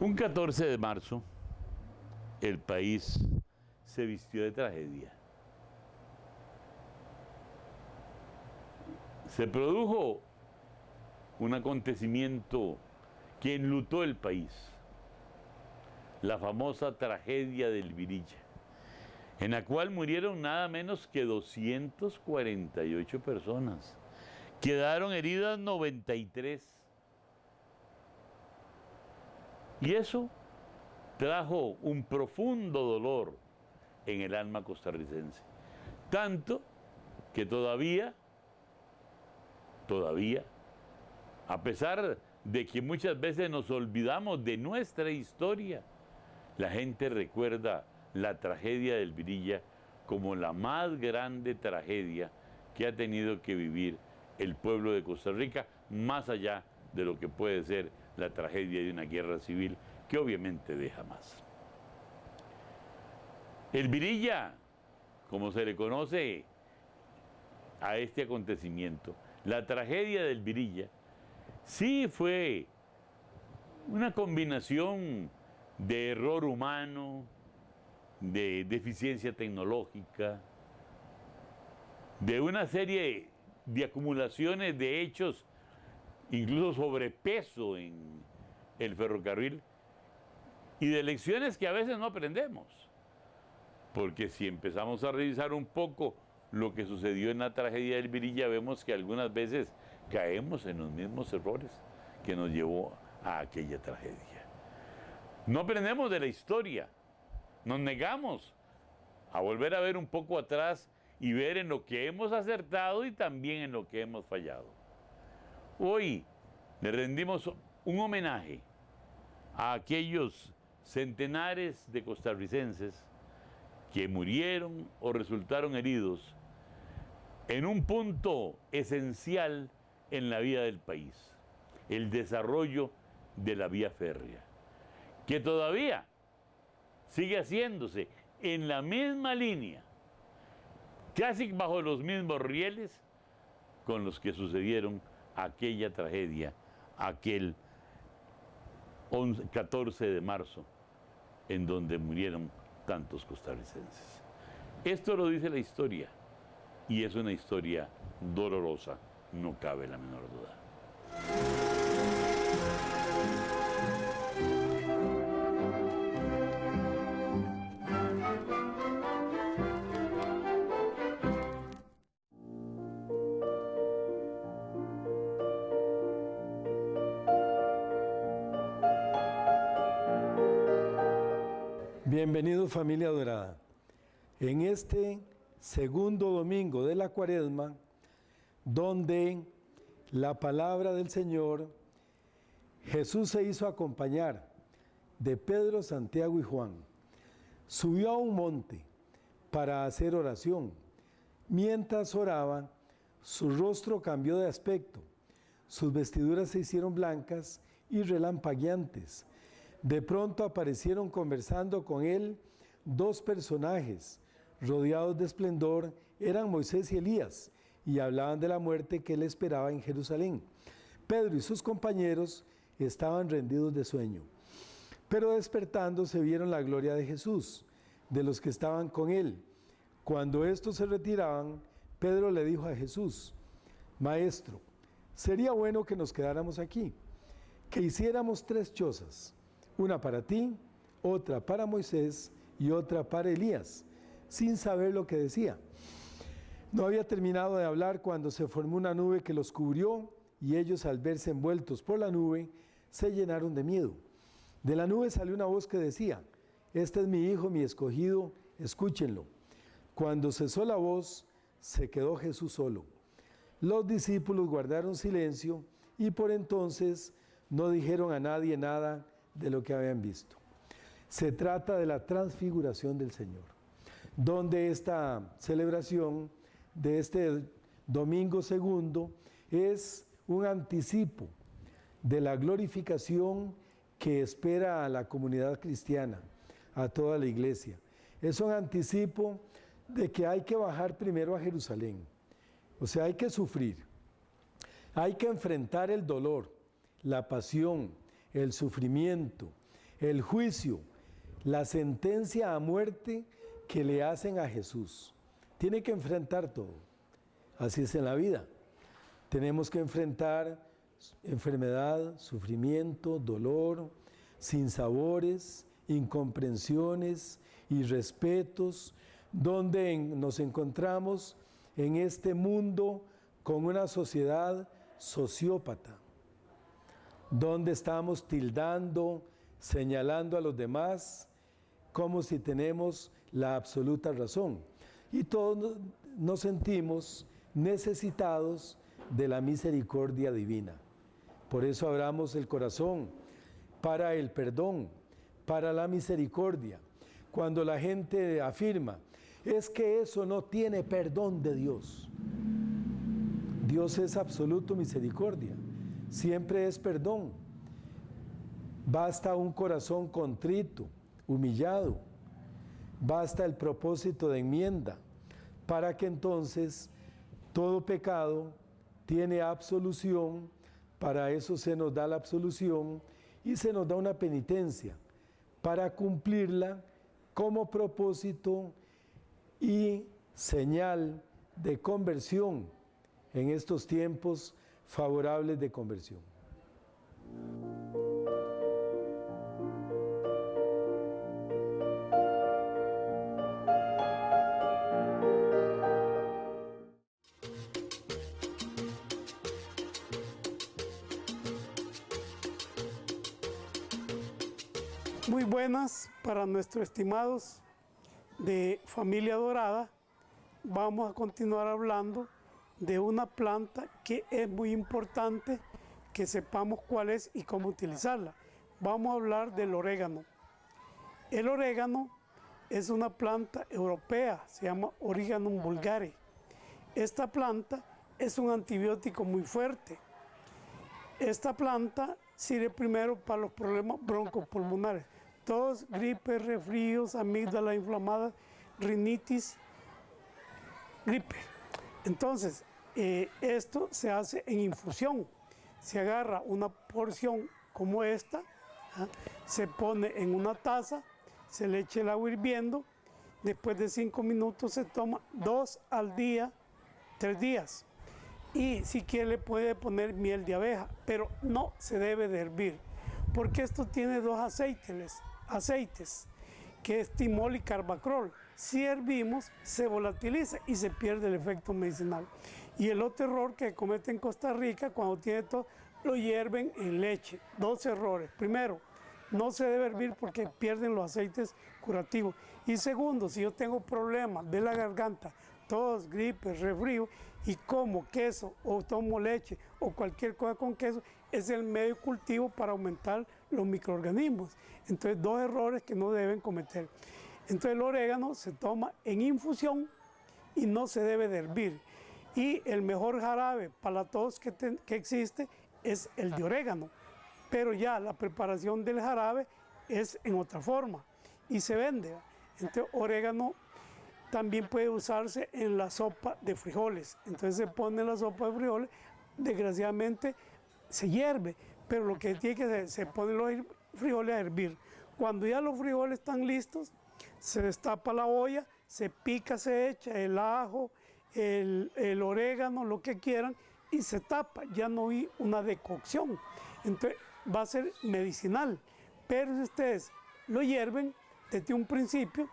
Un 14 de marzo, el país se vistió de tragedia. Se produjo un acontecimiento que enlutó el país, la famosa tragedia del Virilla, en la cual murieron nada menos que 248 personas. Quedaron heridas 93. Y eso trajo un profundo dolor en el alma costarricense. Tanto que todavía, a pesar de que muchas veces nos olvidamos de nuestra historia, la gente recuerda la tragedia del Virilla como la más grande tragedia que ha tenido que vivir el pueblo de Costa Rica, más allá de lo que puede ser la tragedia de una guerra civil que obviamente deja más. El Virilla, como se le conoce a este acontecimiento, la tragedia del Virilla, sí fue una combinación de error humano, de deficiencia tecnológica, de una serie de acumulaciones de hechos, incluso sobrepeso en el ferrocarril, y de lecciones que a veces no aprendemos. Porque si empezamos a revisar un poco lo que sucedió en la tragedia del Virilla, vemos que algunas veces caemos en los mismos errores que nos llevó a aquella tragedia. No aprendemos de la historia, nos negamos a volver a ver un poco atrás y ver en lo que hemos acertado y también en lo que hemos fallado. Hoy le rendimos un homenaje a aquellos centenares de costarricenses que murieron o resultaron heridos en un punto esencial en la vida del país, el desarrollo de la vía férrea, que todavía sigue haciéndose en la misma línea, casi bajo los mismos rieles con los que sucedieron aquella tragedia, aquel 14 de marzo, en donde murieron tantos costarricenses. Esto lo dice la historia, y es una historia dolorosa, no cabe la menor duda. Bienvenidos, familia dorada. En este segundo domingo de la Cuaresma, donde la palabra del Señor, Jesús se hizo acompañar de Pedro, Santiago y Juan. Subió a un monte para hacer oración. Mientras oraba, su rostro cambió de aspecto, sus vestiduras se hicieron blancas y relampagueantes. De pronto aparecieron conversando con él dos personajes, rodeados de esplendor, eran Moisés y Elías, y hablaban de la muerte que él esperaba en Jerusalén. Pedro y sus compañeros estaban rendidos de sueño, pero despertando se vieron la gloria de Jesús, de los que estaban con él. Cuando estos se retiraban, Pedro le dijo a Jesús: Maestro, sería bueno que nos quedáramos aquí, que hiciéramos 3 chozas, una para ti, otra para Moisés y otra para Elías, sin saber lo que decía. No había terminado de hablar cuando se formó una nube que los cubrió, y ellos, al verse envueltos por la nube, se llenaron de miedo. De la nube salió una voz que decía: Este es mi hijo, mi escogido, escúchenlo. Cuando cesó la voz, se quedó Jesús solo. Los discípulos guardaron silencio y por entonces no dijeron a nadie nada de lo que habían visto. Se trata de la transfiguración del Señor, donde esta celebración de este domingo segundo es un anticipo de la glorificación que espera a la comunidad cristiana, a toda la iglesia. Es un anticipo de que hay que bajar primero a Jerusalén, o sea, hay que sufrir, hay que enfrentar el dolor, la pasión, el sufrimiento, el juicio, la sentencia a muerte que le hacen a Jesús. Tiene que enfrentar todo. Así es en la vida. Tenemos que enfrentar enfermedad, sufrimiento, dolor, sinsabores, incomprensiones, irrespetos, donde nos encontramos en este mundo con una sociedad sociópata, donde estamos tildando, señalando a los demás como si tenemos la absoluta razón. Y todos nos sentimos necesitados de la misericordia divina. Por eso abramos el corazón para el perdón, para la misericordia. Cuando la gente afirma, es que eso no tiene perdón de Dios. Dios es absoluto misericordia, siempre es perdón. Basta un corazón contrito, humillado, basta el propósito de enmienda, para que entonces todo pecado tiene absolución. Para eso se nos da la absolución y se nos da una penitencia, para cumplirla como propósito y señal de conversión en estos tiempos favorables de conversión. Muy buenas para nuestros estimados de Familia Dorada. Vamos a continuar hablando de una planta que es muy importante que sepamos cuál es y cómo utilizarla. Vamos a hablar del orégano. El orégano es una planta europea, se llama Origanum vulgare. Esta planta es un antibiótico muy fuerte. Esta planta sirve primero para los problemas broncopulmonares, tos, gripe, resfríos, amígdala inflamada, rinitis, gripe. Entonces, esto se hace en infusión. Se agarra una porción como esta, ¿ah? Se pone en una taza, se le echa el agua hirviendo, después de 5 minutos se toma 2 al día, 3 días. Y si quiere le puede poner miel de abeja, pero no se debe de hervir, porque esto tiene 2 aceites, que es timol y carbacrol. Si hervimos, se volatiliza y se pierde el efecto medicinal. Y el otro error que cometen en Costa Rica, cuando tiene todo, lo hierven en leche. 2 errores. Primero, no se debe hervir porque pierden los aceites curativos. Y segundo, si yo tengo problemas de la garganta, tos, gripe, resfrío, y como queso o tomo leche o cualquier cosa con queso, es el medio cultivo para aumentar los microorganismos. Entonces, 2 errores que no deben cometer. Entonces, el orégano se toma en infusión y no se debe de hervir. Y el mejor jarabe para la tos que existe es el de orégano. Pero ya la preparación del jarabe es en otra forma y se vende. Entonces, orégano también puede usarse en la sopa de frijoles. Entonces se pone en la sopa de frijoles, desgraciadamente se hierve, pero lo que tiene que hacer, se ponen los frijoles a hervir. Cuando ya los frijoles están listos, se destapa la olla, se pica, se echa el ajo, el orégano, lo que quieran, y se tapa, ya no hay una decocción. Entonces va a ser medicinal, pero si ustedes lo hierven desde un principio,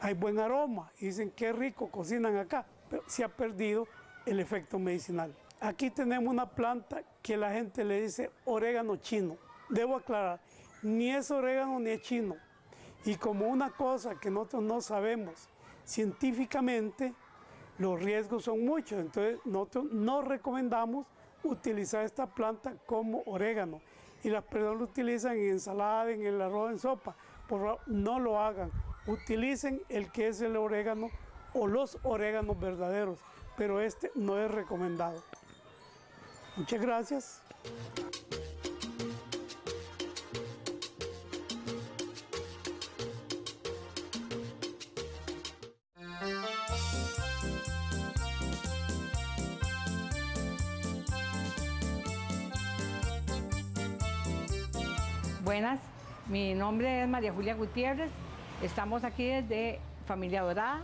hay buen aroma y dicen qué rico cocinan acá, pero se ha perdido el efecto medicinal. Aquí tenemos una planta que la gente le dice orégano chino. Debo aclarar, ni es orégano ni es chino. Y como una cosa que nosotros no sabemos científicamente, los riesgos son muchos. Entonces nosotros no recomendamos utilizar esta planta como orégano. Y las personas lo utilizan en ensalada, en el arroz, en sopa. Por favor, no lo hagan. Utilicen el que es el orégano o los oréganos verdaderos, pero este no es recomendado. Muchas gracias. Buenas, Mi nombre es María Julia Gutiérrez. Estamos aquí desde Familia Dorada.